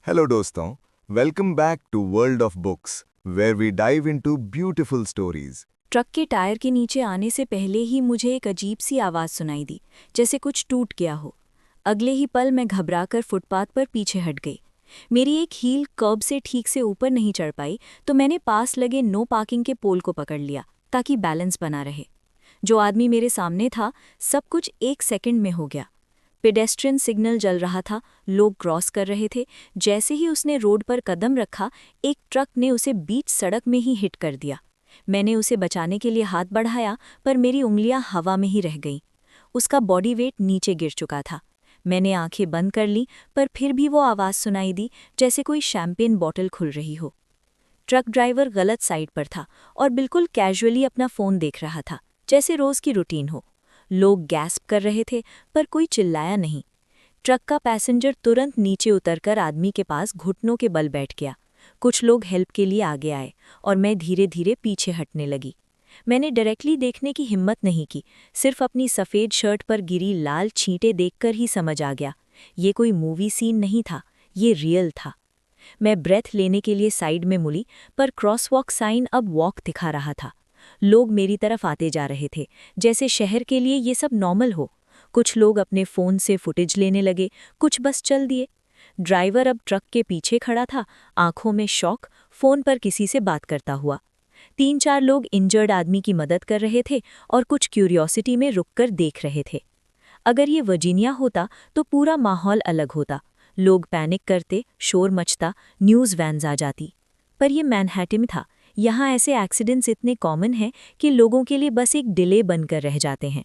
Hello दोस्तों, welcome back to world of books where we dive into beautiful stories. Truck के tyre के नीचे आने से पहले ही मुझे एक अजीब सी आवाज़ सुनाई दी, जैसे कुछ टूट गया हो। अगले ही पल मैं घबराकर फुटपाथ पर पीछे हट गई। मेरी एक हील कर्ब से ठीक से ऊपर नहीं चढ़ पाई, तो मैंने पास लगे नो पार्किंग के पोल को पकड़ लिया ताकि बैलेंस बना रहे। जो आदमी मेरे सामने था, सब कुछ 1 सेकंड में हो गया। पेडेस्ट्रियन सिग्नल जल रहा था, लोग क्रॉस कर रहे थे। जैसे ही उसने रोड पर कदम रखा, एक ट्रक ने उसे बीच सड़क में ही हिट कर दिया। मैंने उसे बचाने के लिए हाथ बढ़ाया, पर मेरी उंगलियां हवा में ही रह गईं। उसका बॉडी वेट नीचे गिर चुका था। मैंने आंखें बंद कर लीं, पर फिर भी वो आवाज़ सुनाई दी, जैसे कोई शैंपेन बॉटल खुल रही हो। ट्रक ड्राइवर गलत साइड पर था और बिल्कुल कैजुअली अपना फ़ोन देख रहा था, जैसे रोज़ की रूटीन हो। लोग गैस्प कर रहे थे, पर कोई चिल्लाया नहीं। ट्रक का पैसेंजर तुरंत नीचे उतरकर आदमी के पास घुटनों के बल बैठ गया। कुछ लोग हेल्प के लिए आगे आए और मैं धीरे धीरे पीछे हटने लगी। मैंने डायरेक्टली देखने की हिम्मत नहीं की, सिर्फ अपनी सफ़ेद शर्ट पर गिरी लाल छींटे देखकर ही समझ आ गया, ये कोई मूवी सीन नहीं था, ये रियल था। मैं ब्रेथ लेने के लिए साइड में मुड़ी, पर क्रॉसवॉक साइन अब वॉक दिखा रहा था। लोग मेरी तरफ आते जा रहे थे, जैसे शहर के लिए ये सब नॉर्मल हो। कुछ लोग अपने फ़ोन से फुटेज लेने लगे, कुछ बस चल दिए। ड्राइवर अब ट्रक के पीछे खड़ा था, आंखों में शॉक, फ़ोन पर किसी से बात करता हुआ। 3-4 लोग इंजर्ड आदमी की मदद कर रहे थे और कुछ क्यूरियोसिटी में रुककर देख रहे थे। अगर ये वर्जीनिया होता तो पूरा माहौल अलग होता। लोग पैनिक करते, शोर मचता, न्यूज़ वैन्स आ जाती। पर ये मैनहट्टन था। यहाँ ऐसे एक्सीडेंट्स इतने कॉमन हैं कि लोगों के लिए बस एक डिले बनकर रह जाते हैं।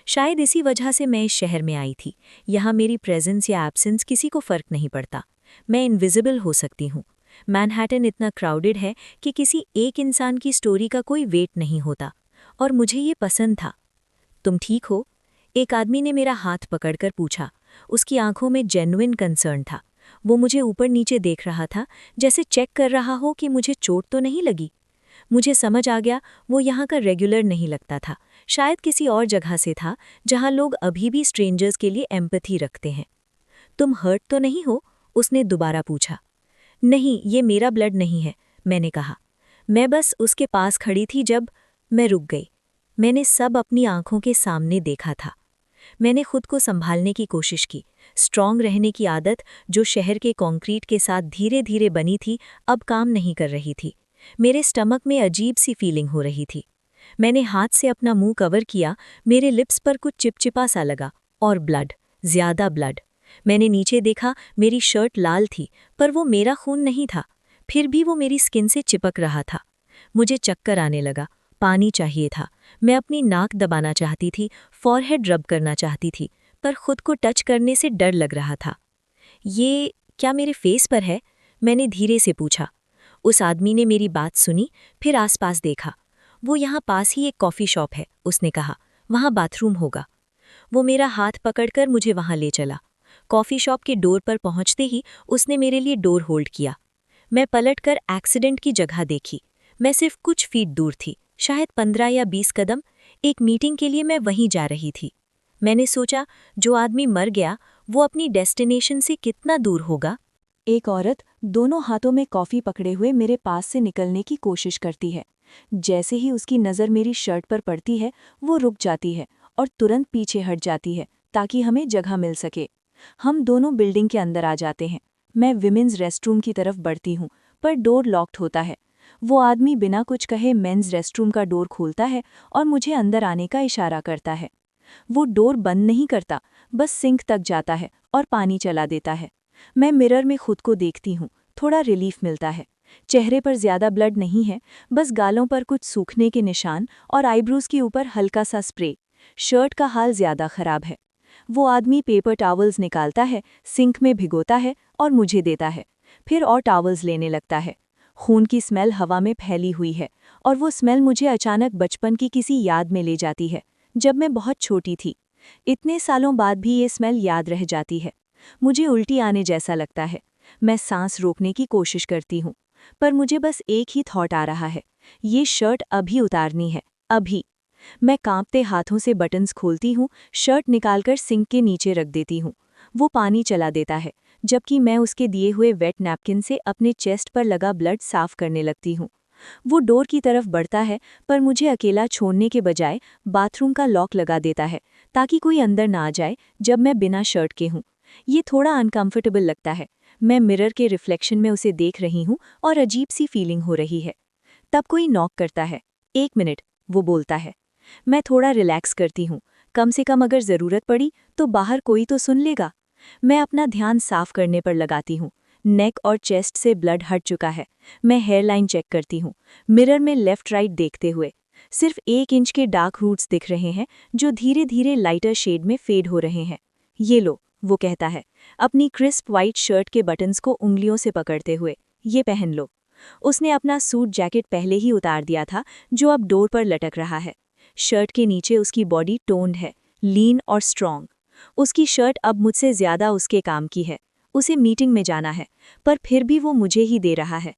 शायद इसी वजह से मैं इस शहर में आई थी। यहाँ मेरी प्रेजेंस या एब्सेंस किसी को फ़र्क नहीं पड़ता। मैं इनविजिबल हो सकती हूँ। मैनहट्टन इतना क्राउडेड है कि किसी एक इंसान की स्टोरी का कोई वेट नहीं होता। और मुझे ये पसंद था। तुम ठीक हो? एक आदमी ने मेरा हाथ पकड़कर पूछा। उसकी आंखों में जेन्युइन कंसर्न था। वो मुझे ऊपर नीचे देख रहा था, जैसे चेक कर रहा हो कि मुझे चोट तो नहीं लगी। मुझे समझ आ गया, वो यहाँ का रेगुलर नहीं लगता था। शायद किसी और जगह से था, जहाँ लोग अभी भी स्ट्रेंजर्स के लिए एम्पैथी रखते हैं। तुम हर्ट तो नहीं हो? उसने दोबारा पूछा। नहीं, ये मेरा ब्लड नहीं है, मैंने कहा। मैं बस उसके पास खड़ी थी जब मैं रुक गई। मैंने सब अपनी आंखों के सामने देखा था। मैंने खुद को संभालने की कोशिश की। स्ट्रॉन्ग रहने की आदत, जो शहर के कंक्रीट के साथ धीरे धीरे बनी थी, अब काम नहीं कर रही थी। मेरे स्टमक में अजीब सी फीलिंग हो रही थी। मैंने हाथ से अपना मुंह कवर किया। मेरे लिप्स पर कुछ चिपचिपा सा लगा, और ब्लड, ज्यादा ब्लड। मैंने नीचे देखा, मेरी शर्ट लाल थी, पर वो मेरा खून नहीं था। फिर भी वो मेरी स्किन से चिपक रहा था। मुझे चक्कर आने लगा। पानी चाहिए था। मैं अपनी नाक दबाना चाहती थी, फॉरहेड रब करना चाहती थी, पर खुद को टच करने से डर लग रहा था। ये क्या मेरे फेस पर है? मैंने धीरे से पूछा। उस आदमी ने मेरी बात सुनी, फिर आसपास देखा। वो यहाँ पास ही एक कॉफ़ी शॉप है, उसने कहा। वहाँ बाथरूम होगा। वो मेरा हाथ पकड़कर मुझे वहाँ ले चला। कॉफ़ी शॉप के डोर पर पहुँचते ही उसने मेरे लिए डोर होल्ड किया। मैं पलटकर एक्सीडेंट की जगह देखी। मैं सिर्फ कुछ फीट दूर थी, शायद 15 या 20 कदम। एक मीटिंग के लिए मैं वहीं जा रही थी। मैंने सोचा, जो आदमी मर गया, वो अपनी डेस्टिनेशन से कितना दूर होगा। एक औरत दोनों हाथों में कॉफ़ी पकड़े हुए मेरे पास से निकलने की कोशिश करती है। जैसे ही उसकी नज़र मेरी शर्ट पर पड़ती है, वो रुक जाती है और तुरंत पीछे हट जाती है, ताकि हमें जगह मिल सके। हम दोनों बिल्डिंग के अंदर आ जाते हैं। मैं विमेंस रेस्टरूम की तरफ बढ़ती हूँ, पर डोर लॉक्ड होता है। वो आदमी बिना कुछ कहे मेंस रेस्टरूम का डोर खोलता है और मुझे अंदर आने का इशारा करता है। वो डोर बंद नहीं करता, बस सिंक तक जाता है और पानी चला देता है। मैं मिरर में खुद को देखती हूँ, थोड़ा रिलीफ मिलता है। चेहरे पर ज्यादा ब्लड नहीं है, बस गालों पर कुछ सूखने के निशान और आईब्रोज के ऊपर हल्का सा स्प्रे। शर्ट का हाल ज्यादा खराब है। वो आदमी पेपर टॉवल्स निकालता है, सिंक में भिगोता है और मुझे देता है। फिर और टॉवल्स लेने लगता है। खून की स्मेल हवा में फैली हुई है, और वो स्मेल मुझे अचानक बचपन की किसी याद में ले जाती है, जब मैं बहुत छोटी थी। इतने सालों बाद भी ये स्मेल याद रह जाती है। मुझे उल्टी आने जैसा लगता है। मैं सांस रोकने की कोशिश करती हूँ, पर मुझे बस एक ही थॉट आ रहा है, ये शर्ट अभी उतारनी है, अभी। मैं कांपते हाथों से बटन्स खोलती हूँ, शर्ट निकालकर सिंक के नीचे रख देती हूँ। वो पानी चला देता है, जबकि मैं उसके दिए हुए वेट नैपकिन से अपने चेस्ट पर लगा ब्लड साफ करने लगती हूँ। वो डोर की तरफ बढ़ता है, पर मुझे अकेला छोड़ने के बजाय बाथरूम का लॉक लगा देता है ताकि कोई अंदर ना आ जाए जब मैं बिना शर्ट के हूँ। ये थोड़ा अनकंफर्टेबल लगता है। मैं मिरर के रिफ्लेक्शन में उसे देख रही हूँ और अजीब सी फीलिंग हो रही है। तब कोई नॉक करता है। 1 मिनट, वो बोलता है। मैं थोड़ा रिलैक्स करती हूँ। कम से कम अगर ज़रूरत पड़ी तो बाहर कोई तो सुन लेगा। मैं अपना ध्यान साफ करने पर लगाती हूँ। नेक और चेस्ट से ब्लड हट चुका है। मैं हेयरलाइन चेक करती हूँ, मिरर में लेफ्ट राइट देखते हुए। सिर्फ 1 इंच के डार्क रूट्स दिख रहे हैं जो धीरे धीरे लाइटर शेड में फेड हो रहे हैं। ये लो, वो कहता है, अपनी क्रिस्प वाइट शर्ट के बटन्स को उंगलियों से पकड़ते हुए। ये पहन लो। उसने अपना सूट जैकेट पहले ही उतार दिया था, जो अब डोर पर लटक रहा है। शर्ट के नीचे उसकी बॉडी टोन्ड है, लीन और स्ट्रॉन्ग। उसकी शर्ट अब मुझसे ज्यादा उसके काम की है। उसे मीटिंग में जाना है, पर फिर भी वो मुझे ही दे रहा है।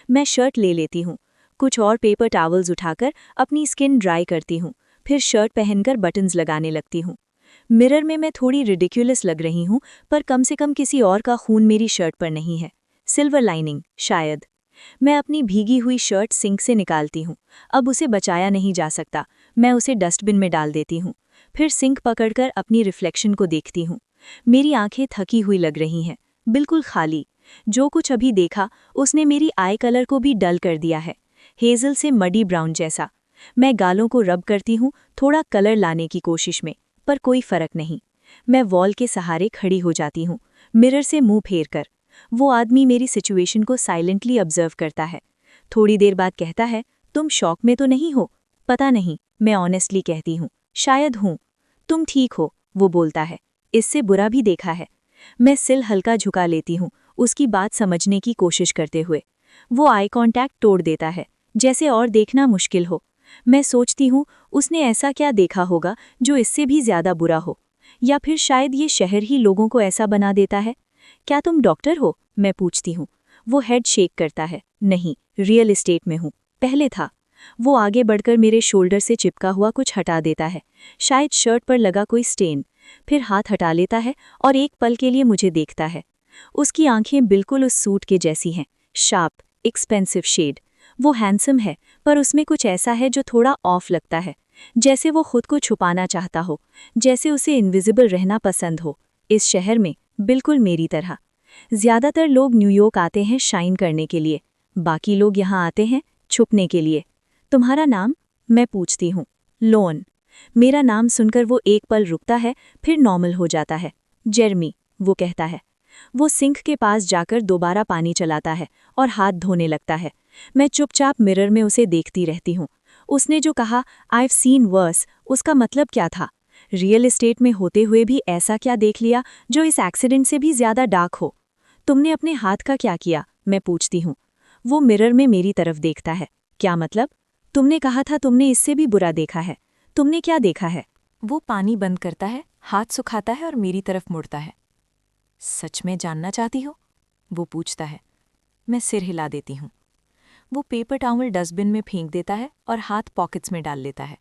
मैं शर्ट ले लेती हूँ, कुछ और पेपर टॉवल्स उठाकर अपनी स्किन ड्राई करती हूँ, फिर शर्ट पहनकर बटन्स लगाने लगती हूँ। मिरर में मैं थोड़ी रिडिक्युलस लग रही हूँ, पर कम से कम किसी और का खून मेरी शर्ट पर नहीं है। सिल्वर लाइनिंग, शायद। मैं अपनी भीगी हुई शर्ट सिंक से निकालती हूँ। अब उसे बचाया नहीं जा सकता। मैं उसे डस्टबिन में डाल देती हूँ। फिर सिंक पकड़कर अपनी रिफ्लेक्शन को देखती हूँ। मेरी आंखें थकी हुई लग रही हैं, बिल्कुल खाली। जो कुछ अभी देखा उसने मेरी आई कलर को भी डल कर दिया है, हेजल से मडी ब्राउन जैसा। मैं गालों को रब करती हूँ, थोड़ा कलर लाने की कोशिश में, पर कोई फर्क नहीं। मैं वॉल के सहारे खड़ी हो जाती हूँ, मिरर से मुंह फेर कर। वो आदमी मेरी सिचुएशन को साइलेंटली ऑब्जर्व करता है। थोड़ी देर बाद कहता है, तुम शॉक में तो नहीं हो? पता नहीं, मैं ऑनेस्टली कहती हूँ, शायद हूँ। तुम ठीक हो, वो बोलता है, इससे बुरा भी देखा है। मैं सिल हल्का झुका लेती हूँ, उसकी बात समझने की कोशिश करते हुए। वो आई कांटेक्ट तोड़ देता है, जैसे और देखना मुश्किल हो। मैं सोचती हूँ, उसने ऐसा क्या देखा होगा जो इससे भी ज्यादा बुरा हो, या फिर शायद ये शहर ही लोगों को ऐसा बना देता है। क्या तुम डॉक्टर हो? मैं पूछती हूँ। वो हेड शेक करता है। नहीं, रियल एस्टेट में हूँ, पहले था। वो आगे बढ़कर मेरे शोल्डर से चिपका हुआ कुछ हटा देता है, शायद शर्ट पर लगा कोई स्टेन। फिर हाथ हटा लेता है और एक पल के लिए मुझे देखता है। उसकी आंखें बिल्कुल उस सूट के जैसी हैं, शार्प, एक्सपेंसिव शेड। वो हैंडसम है, पर उसमें कुछ ऐसा है जो थोड़ा ऑफ लगता है, जैसे वो खुद को छुपाना चाहता हो, जैसे उसे इनविजिबल रहना पसंद हो। इस शहर में, बिल्कुल मेरी तरह। ज्यादातर लोग न्यूयॉर्क आते हैं शाइन करने के लिए, बाकी लोग यहाँ आते हैं छुपने के लिए। तुम्हारा नाम? मैं पूछती हूँ। लोन। मेरा नाम सुनकर वो एक पल रुकता है, फिर नॉर्मल हो जाता है। जेरमी, वो कहता है। वो सिंक के पास जाकर दोबारा पानी चलाता है और हाथ धोने लगता है। मैं चुपचाप मिरर में उसे देखती रहती हूँ। उसने जो कहा, "I've seen worse", उसका मतलब क्या था? रियल एस्टेट में होते हुए भी ऐसा क्या देख लिया जो इस एक्सीडेंट से भी ज्यादा डार्क हो? तुमने अपने हाथ का क्या किया? मैं पूछती हूँ। वो मिरर में मेरी तरफ देखता है। क्या मतलब? तुमने कहा था तुमने इससे भी बुरा देखा है। तुमने क्या देखा है? वो पानी बंद करता है, हाथ सुखाता है और मेरी तरफ मुड़ता है। सच में जानना चाहती हो? वो पूछता है। मैं सिर हिला देती हूँ। वो पेपर टॉवल डस्टबिन में फेंक देता है और हाथ पॉकेट्स में डाल लेता है।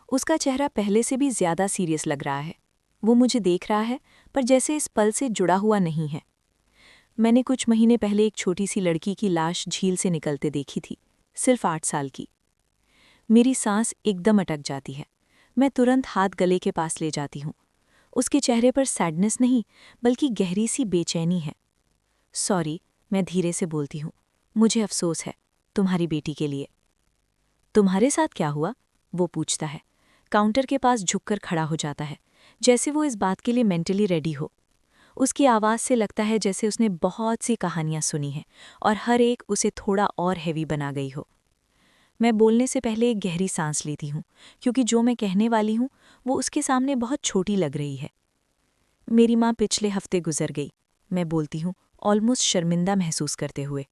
उसका चेहरा पहले से भी ज्यादा सीरियस लग रहा है। वो मुझे देख रहा है, पर जैसे इस पल से जुड़ा हुआ नहीं है। मैंने कुछ महीने पहले एक छोटी सी लड़की की लाश झील से निकलते देखी थी, सिर्फ 8 साल की। मेरी सांस एकदम अटक जाती है। मैं तुरंत हाथ गले के पास ले जाती हूँ। उसके चेहरे पर सैडनेस नहीं, बल्कि गहरी सी बेचैनी है। सॉरी, मैं धीरे से बोलती हूँ, मुझे अफसोस है तुम्हारी बेटी के लिए। तुम्हारे साथ क्या हुआ? वो पूछता है। काउंटर के पास झुककर खड़ा हो जाता है, जैसे वो इस बात के लिए मेंटली रेडी हो। उसकी आवाज़ से लगता है जैसे उसने बहुत सी कहानियां सुनी हैं और हर एक उसे थोड़ा और हैवी बना गई हो। मैं बोलने से पहले एक गहरी सांस लेती हूँ, क्योंकि जो मैं कहने वाली हूँ वो उसके सामने बहुत छोटी लग रही है। मेरी माँ पिछले हफ्ते गुजर गई, मैं बोलती हूँ, ऑलमोस्ट शर्मिंदा महसूस करते हुए।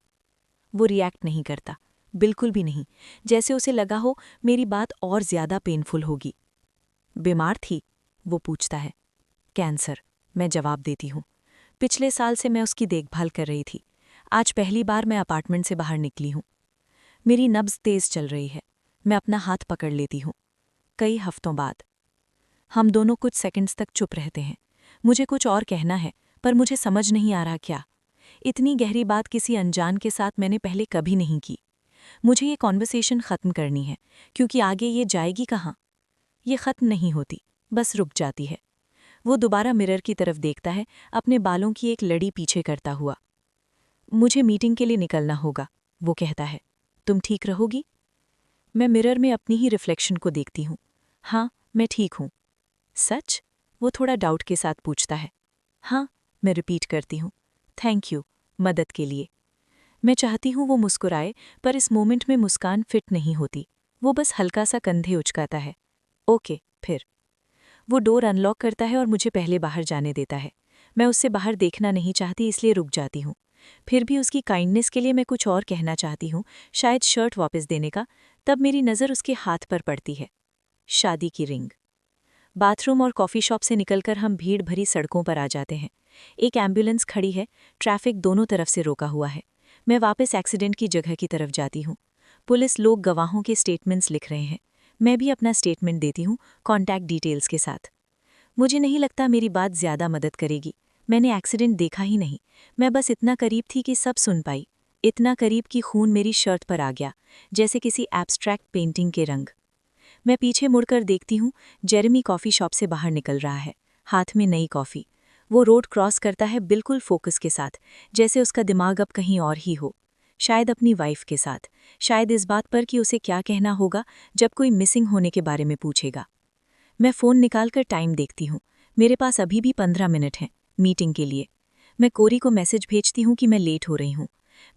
वो रिएक्ट नहीं करता, बिल्कुल भी नहीं, जैसे उसे लगा हो मेरी बात और ज्यादा पेनफुल होगी। बीमार थी? वो पूछता है। कैंसर, मैं जवाब देती हूँ। पिछले साल से मैं उसकी देखभाल कर रही थी। आज पहली बार मैं अपार्टमेंट से बाहर निकली हूँ। मेरी नब्ज तेज चल रही है। मैं अपना हाथ पकड़ लेती हूँ। कई हफ्तों बाद। हम दोनों कुछ सेकंड्स तक चुप रहते हैं। मुझे कुछ और कहना है, पर मुझे समझ नहीं आ रहा क्या। इतनी गहरी बात किसी अनजान के साथ मैंने पहले कभी नहीं की। मुझे ये कॉन्वर्सेशन ख़त्म करनी है, क्योंकि आगे ये जाएगी कहाँ। ये ख़त्म नहीं होती, बस रुक जाती है। वो दोबारा मिरर की तरफ देखता है, अपने बालों की एक लड़ी पीछे करता हुआ। मुझे मीटिंग के लिए निकलना होगा, वो कहता है। तुम ठीक रहोगी? मैं मिरर में अपनी ही रिफ्लेक्शन को देखती हूँ। हाँ, मैं ठीक हूँ। सच? वो थोड़ा डाउट के साथ पूछता है। हाँ, मैं रिपीट करती हूँ। थैंक यू, मदद के लिए। मैं चाहती हूँ वो मुस्कुराए, पर इस मोमेंट में मुस्कान फिट नहीं होती। वो बस हल्का सा कंधे उचकाता है। ओके, फिर। वो डोर अनलॉक करता है और मुझे पहले बाहर जाने देता है। मैं उससे बाहर देखना नहीं चाहती, इसलिए रुक जाती हूँ। फिर भी उसकी काइंडनेस के लिए मैं कुछ और कहना चाहती हूँ, शायद शर्ट वापस देने का। तब मेरी नज़र उसके हाथ पर पड़ती है। शादी की रिंग। बाथरूम और कॉफ़ी शॉप से निकलकर हम भीड़ भरी सड़कों पर आ जाते हैं। एक एम्बुलेंस खड़ी है, ट्रैफिक दोनों तरफ से रोका हुआ है। मैं वापस एक्सीडेंट की जगह की तरफ जाती हूँ। पुलिस लोग गवाहों के स्टेटमेंट्स लिख रहे हैं। मैं भी अपना स्टेटमेंट देती हूँ, कॉन्टैक्ट डिटेल्स के साथ। मुझे नहीं लगता मेरी बात ज़्यादा मदद करेगी। मैंने एक्सीडेंट देखा ही नहीं। मैं बस इतना करीब थी कि सब सुन पाई। इतना करीब कि खून मेरी शर्ट पर आ गया, जैसे किसी एब्स्ट्रैक्ट पेंटिंग के रंग। मैं पीछे मुड़कर देखती हूँ, जेरेमी कॉफ़ी शॉप से बाहर निकल रहा है, हाथ में नई कॉफ़ी। वो रोड क्रॉस करता है बिल्कुल फोकस के साथ, जैसे उसका दिमाग अब कहीं और ही हो। शायद अपनी वाइफ के साथ, शायद इस बात पर कि उसे क्या कहना होगा जब कोई मिसिंग होने के बारे में पूछेगा। मैं फ़ोन निकालकर टाइम देखती हूँ। मेरे पास अभी भी 15 मिनट हैं मीटिंग के लिए। मैं कोरी को मैसेज भेजती हूँ कि मैं लेट हो रही हूँ।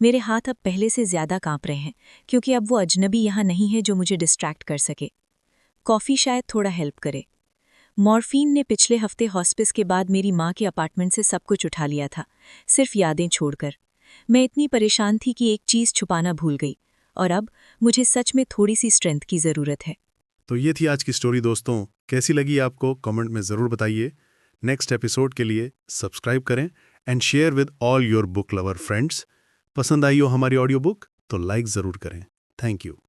मेरे हाथ अब पहले से ज़्यादा काँप रहे हैं, क्योंकि अब वो अजनबी यहाँ नहीं है जो मुझे डिस्ट्रैक्ट कर सके। कॉफ़ी शायद थोड़ा हेल्प करे। मॉर्फीन ने पिछले हफ्ते हॉस्पिस के बाद मेरी माँ के अपार्टमेंट से सब कुछ उठा लिया था, सिर्फ यादें छोड़कर। मैं इतनी परेशान थी कि एक चीज़ छुपाना भूल गई, और अब मुझे सच में थोड़ी सी स्ट्रेंथ की ज़रूरत है। तो ये थी आज की स्टोरी दोस्तों। कैसी लगी आपको कमेंट में ज़रूर बताइए। नेक्स्ट एपिसोड के लिए सब्सक्राइब करें and share with all your book lover friends. पसंद आई हो हमारी ऑडियो बुक तो लाइक ज़रूर करें। Thank you.